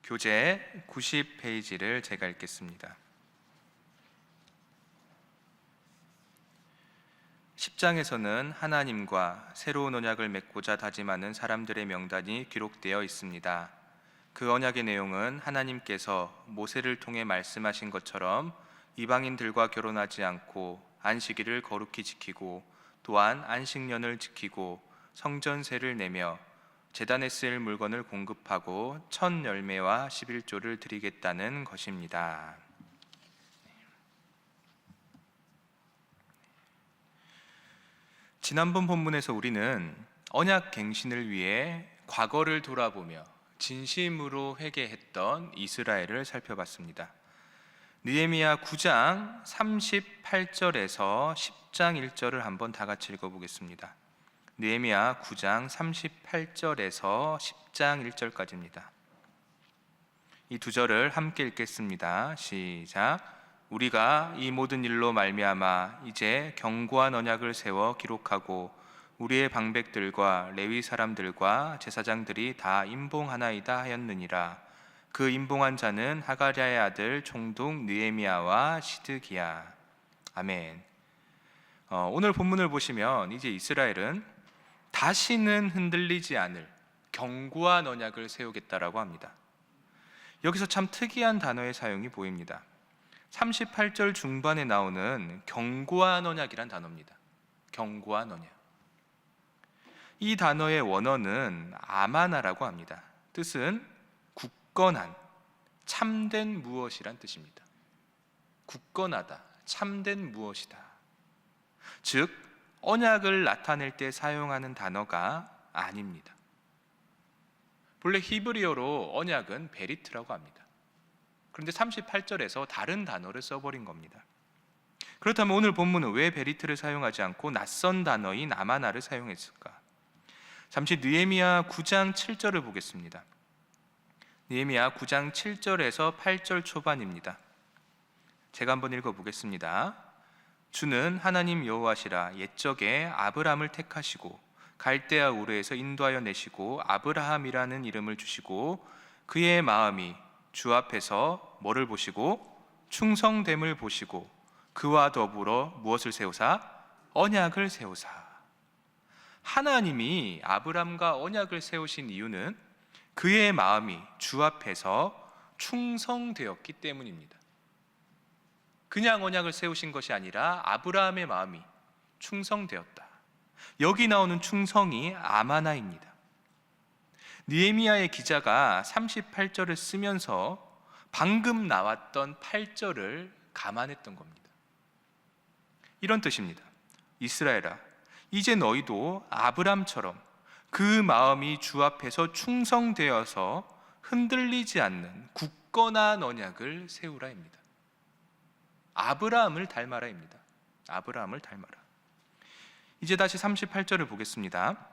교재 90페이지를 제가 읽겠습니다. 10장에서는 하나님과 새로운 언약을 맺고자 다짐하는 사람들의 명단이 기록되어 있습니다. 그 언약의 내용은 하나님께서 모세를 통해 말씀하신 것처럼 이방인들과 결혼하지 않고 안식일을 거룩히 지키고 또한 안식년을 지키고 성전세를 내며 제단에 쓰일 물건을 공급하고 첫 열매와 11조를 드리겠다는 것입니다. 지난번 본문에서 우리는 언약 갱신을 위해 과거를 돌아보며 진심으로 회개했던 이스라엘을 살펴봤습니다. 느헤미야 9장 38절에서 10장 1절을 한번 다 같이 읽어보겠습니다. 느헤미야 9장 38절에서 10장 1절까지입니다. 이 두 절을 함께 읽겠습니다. 시작. 우리가 이 모든 일로 말미암아 이제 견고한 언약을 세워 기록하고 우리의 방백들과 레위 사람들과 제사장들이 다 임봉하나이다 하였느니라. 그 임봉한 자는 하가랴의 아들 총독 느헤미야와 시드기야. 아멘. 오늘 본문을 보시면 이제 이스라엘은 다시는 흔들리지 않을 견고한 언약을 세우겠다라고 합니다. 여기서 참 특이한 단어의 사용이 보입니다. 38절 중반에 나오는 견고한 언약이란 단어입니다. 견고한 언약. 이 단어의 원어는 아마나라고 합니다. 뜻은 굳건한, 참된 무엇이란 뜻입니다. 굳건하다, 참된 무엇이다. 즉 언약을 나타낼 때 사용하는 단어가 아닙니다. 본래 히브리어로 언약은 베리트라고 합니다. 그런데 38절에서 다른 단어를 써버린 겁니다. 그렇다면 오늘 본문은 왜 베리트를 사용하지 않고 낯선 단어인 아마나를 사용했을까? 잠시 느헤미야 9장 7절을 보겠습니다. 느헤미야 9장 7절에서 8절 초반입니다. 제가 한번 읽어보겠습니다. 주는 하나님 여호와시라. 옛적에 아브람을 택하시고 갈대아 우르에서 인도하여 내시고 아브라함이라는 이름을 주시고 그의 마음이 주 앞에서 뭐를 보시고 충성됨을 보시고 그와 더불어 무엇을 세우사? 언약을 세우사. 하나님이 아브람과 언약을 세우신 이유는 그의 마음이 주 앞에서 충성되었기 때문입니다. 그냥 언약을 세우신 것이 아니라 아브라함의 마음이 충성되었다. 여기 나오는 충성이 아마나입니다. 느헤미야의 기자가 38절을 쓰면서 방금 나왔던 8절을 감안했던 겁니다. 이런 뜻입니다. 이스라엘아, 이제 너희도 아브람처럼 그 마음이 주 앞에서 충성되어서 흔들리지 않는 굳건한 언약을 세우라입니다. 아브라함을 닮아라입니다. 아브라함을 닮아라. 이제 다시 38절을 보겠습니다.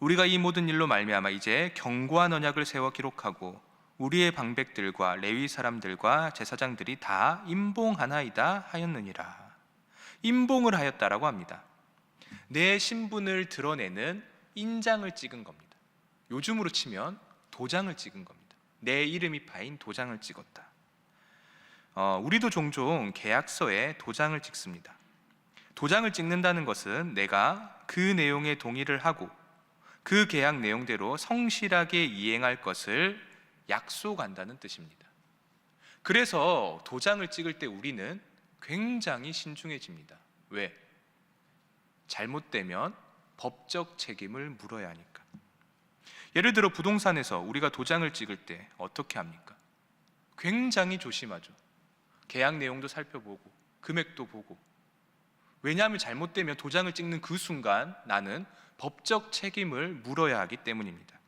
우리가 이 모든 일로 말미암아 이제 견고한 언약을 세워 기록하고 우리의 방백들과 레위 사람들과 제사장들이 다 임봉하나이다 하였느니라. 임봉을 하였다라고 합니다. 내 신분을 드러내는 인장을 찍은 겁니다. 요즘으로 치면 도장을 찍은 겁니다. 내 이름이 파인 도장을 찍었다. 우리도 종종 계약서에 도장을 찍습니다. 도장을 찍는다는 것은 내가 그 내용에 동의를 하고 그 계약 내용대로 성실하게 이행할 것을 약속한다는 뜻입니다. 그래서 도장을 찍을 때 우리는 굉장히 신중해집니다. 왜? 잘못되면 법적 책임을 물어야 하니까. 예를 들어 부동산에서 우리가 도장을 찍을 때 어떻게 합니까? 굉장히 조심하죠. 계약 내용도 살펴보고 금액도 보고. 왜냐하면 잘못되면 도장을 찍는 그 순간 나는 법적 책임을 물어야 하기 때문입니다.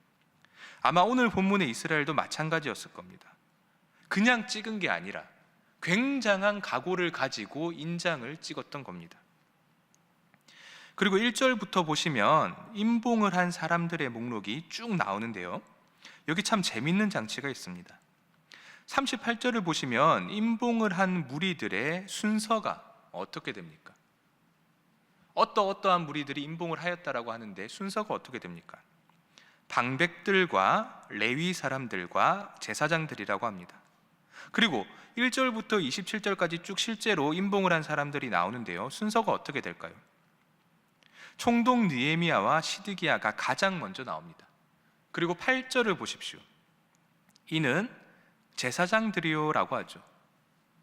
아마 오늘 본문의 이스라엘도 마찬가지였을 겁니다. 그냥 찍은 게 아니라 굉장한 각오를 가지고 인장을 찍었던 겁니다. 그리고 1절부터 보시면 임봉을 한 사람들의 목록이 쭉 나오는데요, 여기 참 재밌는 장치가 있습니다. 38절을 보시면 임봉을 한 무리들의 순서가 어떻게 됩니까? 어떠한 무리들이 임봉을 하였다라고 하는데 순서가 어떻게 됩니까? 방백들과 레위 사람들과 제사장들이라고 합니다. 그리고 1절부터 27절까지 쭉 실제로 임봉을 한 사람들이 나오는데요. 순서가 어떻게 될까요? 총독 느헤미야와 시드기야가 가장 먼저 나옵니다. 그리고 8절을 보십시오. 이는 제사장들이요라고 하죠.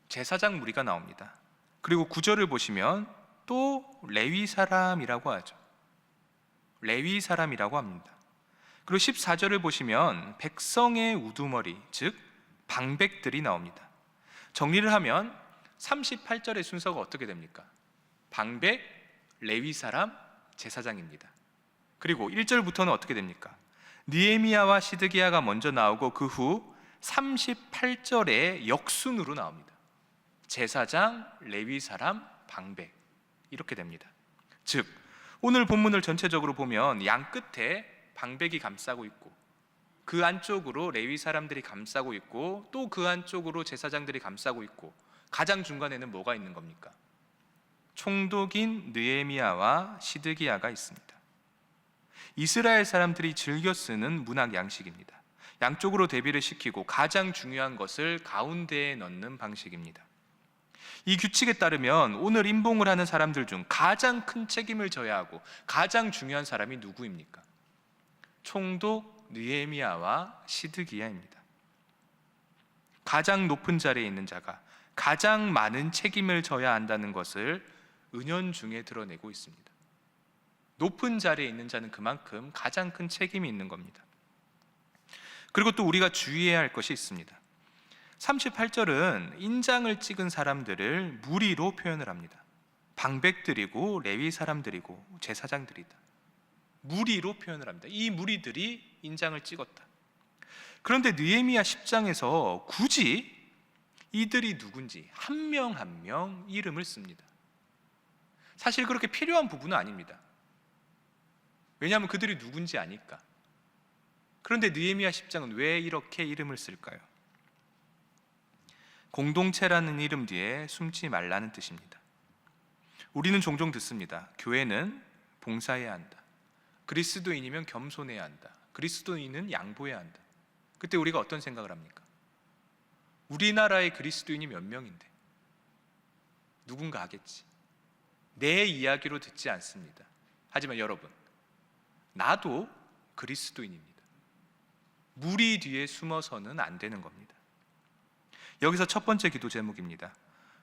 제사장 무리가 나옵니다. 그리고 9절을 보시면 또 레위 사람이라고 하죠. 레위 사람이라고 합니다. 그리고 14절을 보시면 백성의 우두머리, 즉 방백들이 나옵니다. 정리를 하면 38절의 순서가 어떻게 됩니까? 방백, 레위 사람, 제사장입니다. 그리고 1절부터는 어떻게 됩니까? 느헤미야와 시드기야가 먼저 나오고 그 후 38절에 역순으로 나옵니다. 제사장, 레위 사람, 방백 이렇게 됩니다. 즉 오늘 본문을 전체적으로 보면 양 끝에 방백이 감싸고 있고 그 안쪽으로 레위 사람들이 감싸고 있고 또 그 안쪽으로 제사장들이 감싸고 있고 가장 중간에는 뭐가 있는 겁니까? 총독인 느헤미야와 시드기야가 있습니다. 이스라엘 사람들이 즐겨 쓰는 문학 양식입니다. 양쪽으로 대비를 시키고 가장 중요한 것을 가운데에 넣는 방식입니다. 이 규칙에 따르면 오늘 임봉을 하는 사람들 중 가장 큰 책임을 져야 하고 가장 중요한 사람이 누구입니까? 총독 느헤미야와 시드기야입니다. 가장 높은 자리에 있는 자가 가장 많은 책임을 져야 한다는 것을 은연중에 드러내고 있습니다. 높은 자리에 있는 자는 그만큼 가장 큰 책임이 있는 겁니다. 그리고 또 우리가 주의해야 할 것이 있습니다. 38절은 인장을 찍은 사람들을 무리로 표현을 합니다. 방백들이고 레위 사람들이고 제사장들이다. 무리로 표현을 합니다. 이 무리들이 인장을 찍었다. 그런데 느헤미야 10장에서 굳이 이들이 누군지 한 명 한 명 이름을 씁니다. 사실 그렇게 필요한 부분은 아닙니다. 왜냐하면 그들이 누군지 아니까. 그런데 느헤미야 10장은 왜 이렇게 이름을 쓸까요? 공동체라는 이름 뒤에 숨지 말라는 뜻입니다. 우리는 종종 듣습니다. 교회는 봉사해야 한다. 그리스도인이면 겸손해야 한다. 그리스도인은 양보해야 한다. 그때 우리가 어떤 생각을 합니까? 우리나라의 그리스도인이 몇 명인데 누군가 하겠지. 내 이야기로 듣지 않습니다. 하지만 여러분, 나도 그리스도인입니다. 무리 뒤에 숨어서는 안 되는 겁니다. 여기서 첫 번째 기도 제목입니다.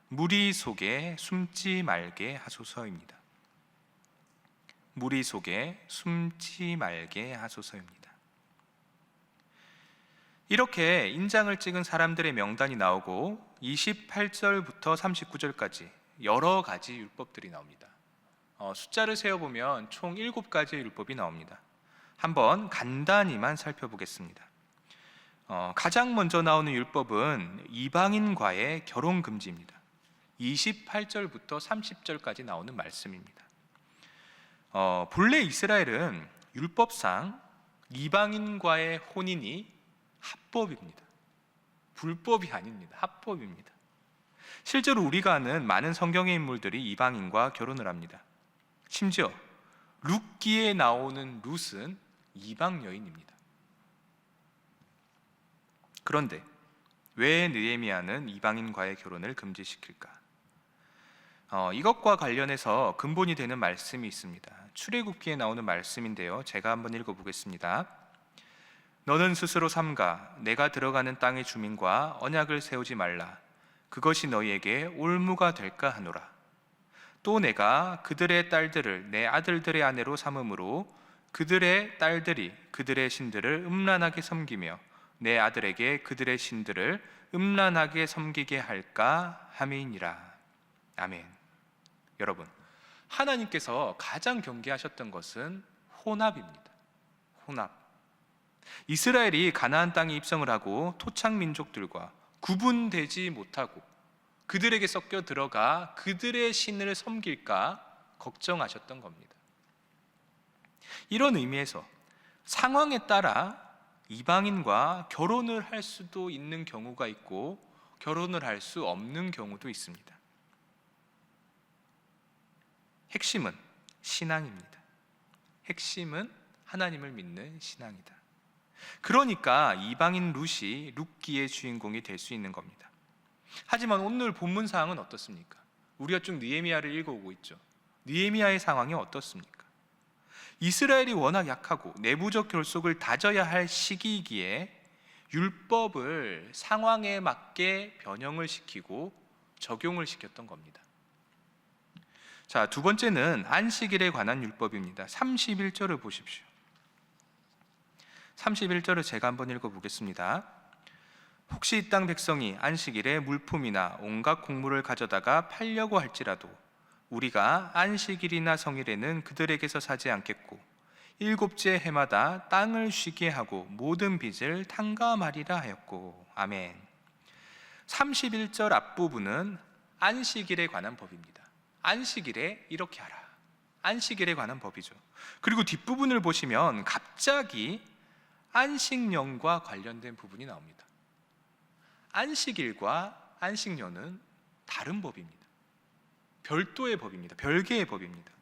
무리 속에 숨지 말게 하소서입니다. 무리 속에 숨지 말게 하소서입니다. 이렇게 인장을 찍은 사람들의 명단이 나오고 28절부터 39절까지 여러 가지 율법들이 나옵니다. 숫자를 세어보면 총 7가지의 율법이 나옵니다. 한번 간단히만 살펴보겠습니다. 가장 먼저 나오는 율법은 이방인과의 결혼 금지입니다. 28절부터 30절까지 나오는 말씀입니다. 본래 이스라엘은 율법상 이방인과의 혼인이 합법입니다. 불법이 아닙니다. 합법입니다. 실제로 우리가 아는 많은 성경의 인물들이 이방인과 결혼을 합니다. 심지어 룻기에 나오는 룻은 이방 여인입니다. 그런데 왜 느헤미야는 이방인과의 결혼을 금지시킬까? 이것과 관련해서 근본이 되는 말씀이 있습니다. 출애굽기에 나오는 말씀인데요. 제가 한번 읽어보겠습니다. 너는 스스로 삼가 내가 들어가는 땅의 주민과 언약을 세우지 말라. 그것이 너희에게 올무가 될까 하노라. 또 내가 그들의 딸들을 내 아들들의 아내로 삼음으로 그들의 딸들이 그들의 신들을 음란하게 섬기며 내 아들에게 그들의 신들을 음란하게 섬기게 할까 함이니라. 아멘. 여러분, 하나님께서 가장 경계하셨던 것은 혼합입니다. 혼합. 이스라엘이 가나안 땅에 입성을 하고 토착 민족들과 구분되지 못하고 그들에게 섞여 들어가 그들의 신을 섬길까 걱정하셨던 겁니다. 이런 의미에서 상황에 따라 이방인과 결혼을 할 수도 있는 경우가 있고 결혼을 할 수 없는 경우도 있습니다. 핵심은 신앙입니다. 핵심은 하나님을 믿는 신앙이다. 그러니까 이방인 룻이 룻기의 주인공이 될 수 있는 겁니다. 하지만 오늘 본문 사항은 어떻습니까? 우리가 쭉 느헤미야를 읽어오고 있죠. 느헤미야의 상황이 어떻습니까? 이스라엘이 워낙 약하고 내부적 결속을 다져야 할 시기이기에 율법을 상황에 맞게 변형을 시키고 적용을 시켰던 겁니다. 자, 두 번째는 안식일에 관한 율법입니다. 31절을 보십시오. 31절을 제가 한번 읽어보겠습니다. 혹시 이 땅 백성이 안식일에 물품이나 온갖 곡물을 가져다가 팔려고 할지라도 우리가 안식일이나 성일에는 그들에게서 사지 않겠고 일곱째 해마다 땅을 쉬게 하고 모든 빚을 탕감하리라 하였고. 아멘. 31절 앞부분은 안식일에 관한 법입니다. 안식일에 이렇게 하라. 안식일에 관한 법이죠. 그리고 뒷부분을 보시면 갑자기 안식년과 관련된 부분이 나옵니다. 안식일과 안식년은 다른 법입니다. 별도의 법입니다. 별개의 법입니다.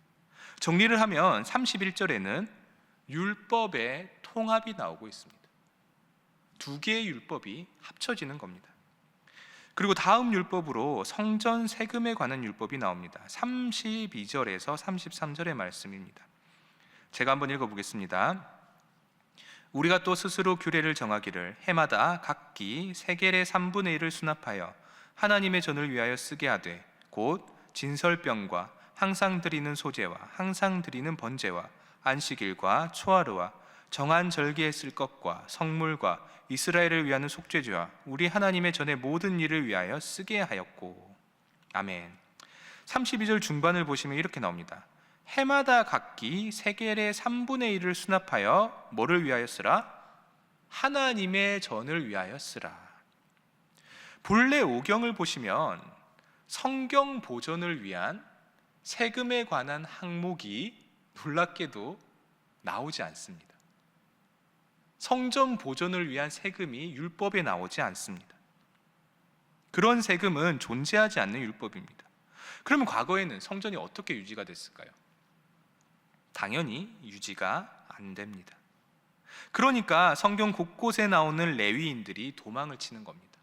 정리를 하면 31절에는 율법의 통합이 나오고 있습니다. 두 개의 율법이 합쳐지는 겁니다. 그리고 다음 율법으로 성전 세금에 관한 율법이 나옵니다. 32절에서 33절의 말씀입니다. 제가 한번 읽어보겠습니다. 우리가 또 스스로 규례를 정하기를 해마다 각기 세겔의 3분의 1을 수납하여 하나님의 전을 위하여 쓰게 하되 곧 진설병과 항상 드리는 소제와 항상 드리는 번제와 안식일과 초하루와 정한 절기에 쓸 것과 성물과 이스라엘을 위하는 속죄제와 우리 하나님의 전의 모든 일을 위하여 쓰게 하였고. 아멘. 32절 중반을 보시면 이렇게 나옵니다. 해마다 각기 세겔의 3분의 1을 수납하여 뭐를 위하여 쓰라? 하나님의 전을 위하여 쓰라. 본래 오경을 보시면 성경 보존을 위한 세금에 관한 항목이 놀랍게도 나오지 않습니다. 성전 보존을 위한 세금이 율법에 나오지 않습니다. 그런 세금은 존재하지 않는 율법입니다. 그러면 과거에는 성전이 어떻게 유지가 됐을까요? 당연히 유지가 안 됩니다. 그러니까 성경 곳곳에 나오는 레위인들이 도망을 치는 겁니다.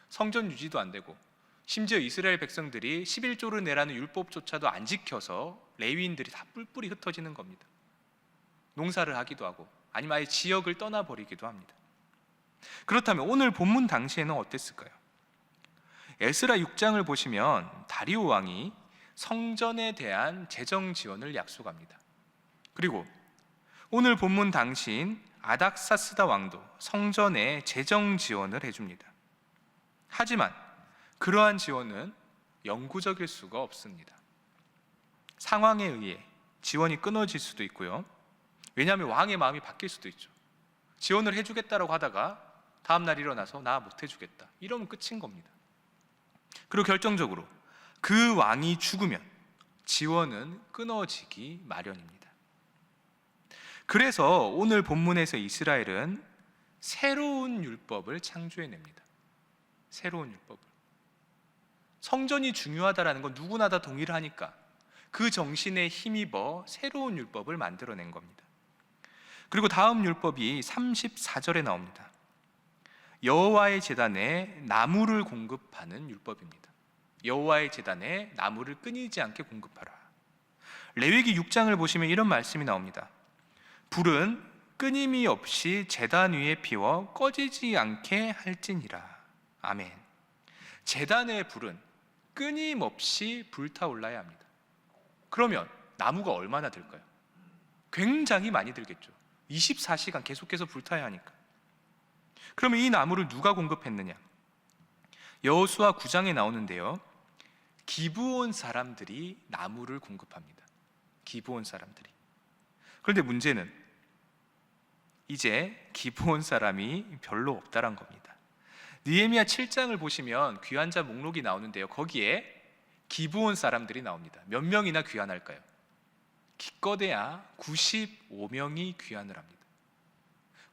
성전 유지도 안 되고 심지어 이스라엘 백성들이 11조를 내라는 율법조차도 안 지켜서 레위인들이 다 뿔뿔이 흩어지는 겁니다. 농사를 하기도 하고 아니면 아예 지역을 떠나버리기도 합니다. 그렇다면 오늘 본문 당시에는 어땠을까요? 에스라 6장을 보시면 다리오 왕이 성전에 대한 재정 지원을 약속합니다. 그리고 오늘 본문 당시인 아닥사스다 왕도 성전에 재정 지원을 해줍니다. 하지만 그러한 지원은 영구적일 수가 없습니다. 상황에 의해 지원이 끊어질 수도 있고요. 왜냐하면 왕의 마음이 바뀔 수도 있죠. 지원을 해주겠다라고 하다가 다음날 일어나서 나 못 해주겠다 이러면 끝인 겁니다. 그리고 결정적으로 그 왕이 죽으면 지원은 끊어지기 마련입니다. 그래서 오늘 본문에서 이스라엘은 새로운 율법을 창조해냅니다. 새로운 율법을. 성전이 중요하다라는 건 누구나 다 동의를 하니까 그 정신에 힘입어 새로운 율법을 만들어낸 겁니다. 그리고 다음 율법이 34절에 나옵니다. 여호와의 제단에 나무를 공급하는 율법입니다. 여호와의 제단에 나무를 끊이지 않게 공급하라. 레위기 6장을 보시면 이런 말씀이 나옵니다. 불은 끊임이 없이 제단 위에 피워 꺼지지 않게 할지니라. 아멘. 제단의 불은 끊임없이 불타올라야 합니다. 그러면 나무가 얼마나 들까요? 굉장히 많이 들겠죠. 24시간 계속해서 불타야 하니까. 그러면 이 나무를 누가 공급했느냐? 여호수아 9장에 나오는데요. 기브온 사람들이 나무를 공급합니다. 기브온 사람들이. 그런데 문제는 이제 기브온 사람이 별로 없다란 겁니다. 느헤미야 7장을 보시면 귀환자 목록이 나오는데요. 거기에 기브온 사람들이 나옵니다. 몇 명이나 귀환할까요? 기껏해야 95명이 귀환을 합니다.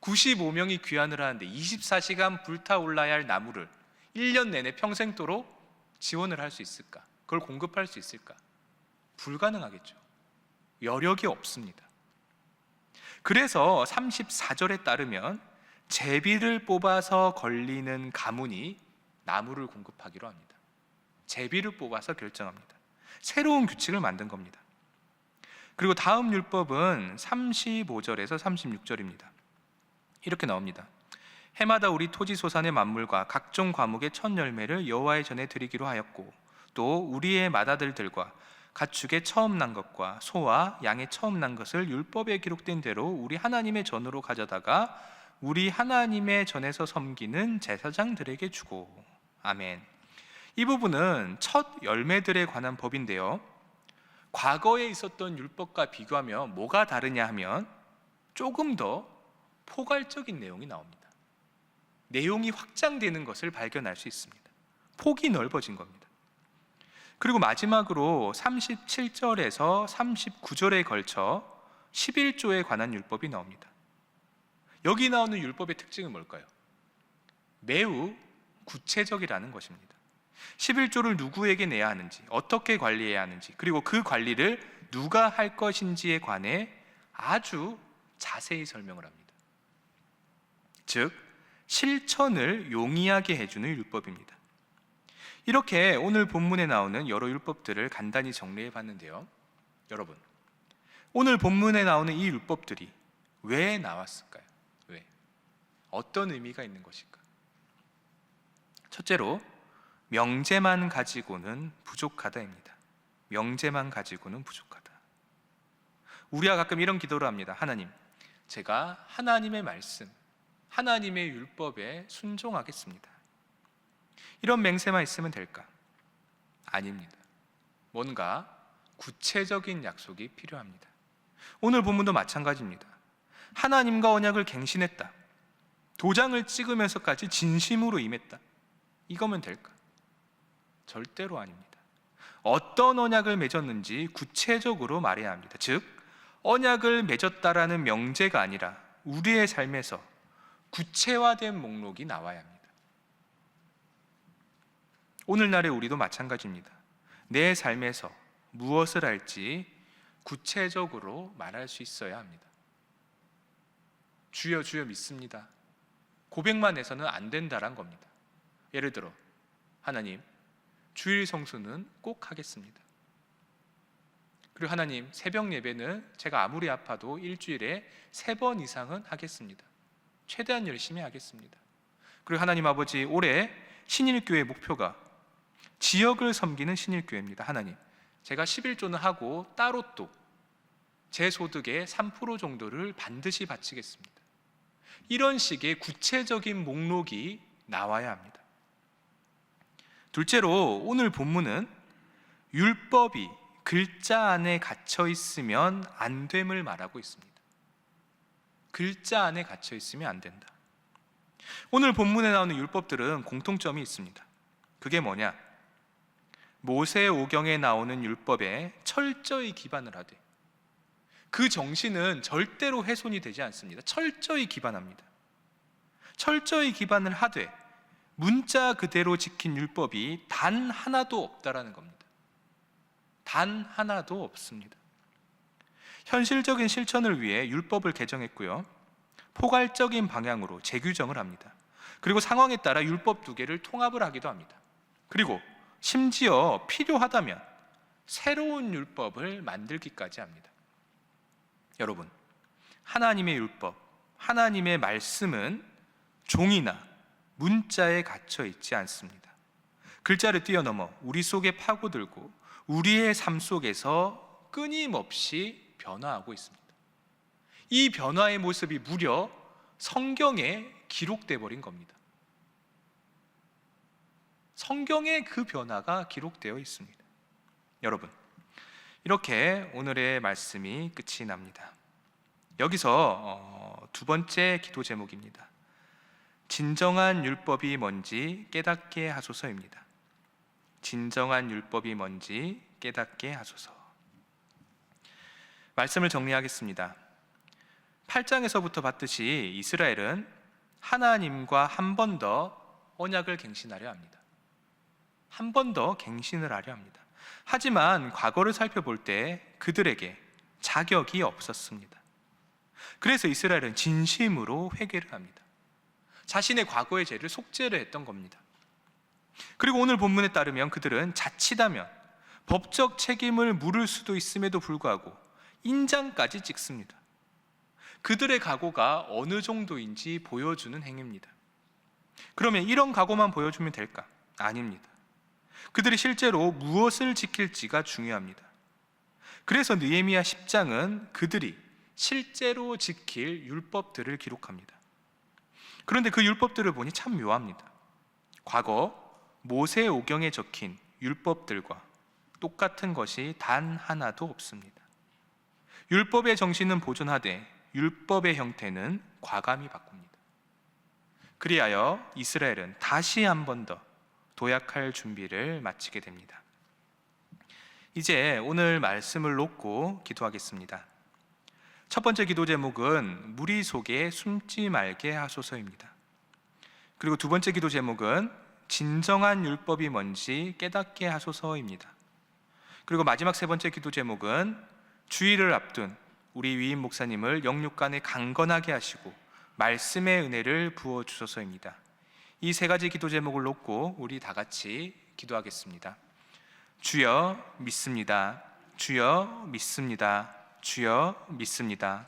95명이 귀환을 하는데 24시간 불타올라야 할 나무를 1년 내내 평생도록 지원을 할 수 있을까? 그걸 공급할 수 있을까? 불가능하겠죠. 여력이 없습니다. 그래서 34절에 따르면 제비를 뽑아서 걸리는 가문이 나무를 공급하기로 합니다. 제비를 뽑아서 결정합니다. 새로운 규칙을 만든 겁니다. 그리고 다음 율법은 35절에서 36절입니다. 이렇게 나옵니다. 해마다 우리 토지 소산의 만물과 각종 과목의 첫 열매를 여호와의 전에 드리기로 하였고, 또 우리의 맏아들들과 가축의 처음 난 것과 소와 양의 처음 난 것을 율법에 기록된 대로 우리 하나님의 전으로 가져다가 우리 하나님의 전에서 섬기는 제사장들에게 주고. 아멘. 이 부분은 첫 열매들에 관한 법인데요, 과거에 있었던 율법과 비교하면 뭐가 다르냐 하면 조금 더 포괄적인 내용이 나옵니다. 내용이 확장되는 것을 발견할 수 있습니다. 폭이 넓어진 겁니다. 그리고 마지막으로 37절에서 39절에 걸쳐 11조에 관한 율법이 나옵니다. 여기 나오는 율법의 특징은 뭘까요? 매우 구체적이라는 것입니다. 11조를 누구에게 내야 하는지, 어떻게 관리해야 하는지, 그리고 그 관리를 누가 할 것인지에 관해 아주 자세히 설명을 합니다. 즉, 실천을 용이하게 해주는 율법입니다. 이렇게 오늘 본문에 나오는 여러 율법들을 간단히 정리해 봤는데요, 여러분, 오늘 본문에 나오는 이 율법들이 왜 나왔을까요? 왜? 어떤 의미가 있는 것일까? 첫째로, 명제만 가지고는 부족하다입니다. 명제만 가지고는 부족하다. 우리가 가끔 이런 기도를 합니다. 하나님, 제가 하나님의 말씀, 하나님의 율법에 순종하겠습니다. 이런 맹세만 있으면 될까? 아닙니다. 뭔가 구체적인 약속이 필요합니다. 오늘 본문도 마찬가지입니다. 하나님과 언약을 갱신했다, 도장을 찍으면서까지 진심으로 임했다, 이거면 될까? 절대로 아닙니다. 어떤 언약을 맺었는지 구체적으로 말해야 합니다. 즉, 언약을 맺었다라는 명제가 아니라 우리의 삶에서 구체화된 목록이 나와야 합니다. 오늘날의 우리도 마찬가지입니다. 내 삶에서 무엇을 할지 구체적으로 말할 수 있어야 합니다. 주여 주여 믿습니다, 고백만 해서는 안 된다란 겁니다. 예를 들어, 하나님, 주일 성수는 꼭 하겠습니다. 그리고 하나님, 새벽 예배는 제가 아무리 아파도 일주일에 3번 이상은 하겠습니다. 최대한 열심히 하겠습니다. 그리고 하나님 아버지, 올해 신일교회 목표가 지역을 섬기는 신일교회입니다. 하나님, 제가 11조는 하고 따로 또 제 소득의 3% 정도를 반드시 바치겠습니다. 이런 식의 구체적인 목록이 나와야 합니다. 둘째로, 오늘 본문은 율법이 글자 안에 갇혀 있으면 안 됨을 말하고 있습니다. 글자 안에 갇혀 있으면 안 된다. 오늘 본문에 나오는 율법들은 공통점이 있습니다. 그게 뭐냐? 모세오경에 나오는 율법에 철저히 기반을 하되 그 정신은 절대로 훼손이 되지 않습니다. 철저히 기반합니다. 철저히 기반을 하되 문자 그대로 지킨 율법이 단 하나도 없다라는 겁니다. 단 하나도 없습니다. 현실적인 실천을 위해 율법을 개정했고요, 포괄적인 방향으로 재규정을 합니다. 그리고 상황에 따라 율법 2개를 통합을 하기도 합니다. 그리고 심지어 필요하다면 새로운 율법을 만들기까지 합니다. 여러분, 하나님의 율법, 하나님의 말씀은 종이나 문자에 갇혀 있지 않습니다. 글자를 뛰어넘어 우리 속에 파고들고 우리의 삶 속에서 끊임없이 변화하고 있습니다. 이 변화의 모습이 무려 성경에 기록돼 버린 겁니다. 성경에 그 변화가 기록되어 있습니다. 여러분, 이렇게 오늘의 말씀이 끝이 납니다. 여기서 두 번째 기도 제목입니다. 진정한 율법이 뭔지 깨닫게 하소서입니다. 진정한 율법이 뭔지 깨닫게 하소서. 말씀을 정리하겠습니다. 8장에서부터 봤듯이 이스라엘은 하나님과 한 번 더 언약을 갱신하려 합니다. 한 번 더 갱신을 하려 합니다. 하지만 과거를 살펴볼 때 그들에게 자격이 없었습니다. 그래서 이스라엘은 진심으로 회개를 합니다. 자신의 과거의 죄를 속죄를 했던 겁니다. 그리고 오늘 본문에 따르면 그들은 자칫하면 법적 책임을 물을 수도 있음에도 불구하고 인장까지 찍습니다. 그들의 각오가 어느 정도인지 보여주는 행위입니다. 그러면 이런 각오만 보여주면 될까? 아닙니다. 그들이 실제로 무엇을 지킬지가 중요합니다. 그래서 느헤미야 10장은 그들이 실제로 지킬 율법들을 기록합니다. 그런데 그 율법들을 보니 참 묘합니다. 과거 모세오경에 적힌 율법들과 똑같은 것이 단 하나도 없습니다. 율법의 정신은 보존하되 율법의 형태는 과감히 바꿉니다. 그리하여 이스라엘은 다시 한 번 더 도약할 준비를 마치게 됩니다. 이제 오늘 말씀을 놓고 기도하겠습니다. 첫 번째 기도 제목은 무리 속에 숨지 말게 하소서입니다. 그리고 두 번째 기도 제목은 진정한 율법이 뭔지 깨닫게 하소서입니다. 그리고 마지막 세 번째 기도 제목은 주일을 앞둔 우리 위임 목사님을 영육간에 강건하게 하시고 말씀의 은혜를 부어주소서입니다. 이 세 가지 기도 제목을 놓고 우리 다 같이 기도하겠습니다. 주여 믿습니다. 주여 믿습니다. 주여 믿습니다.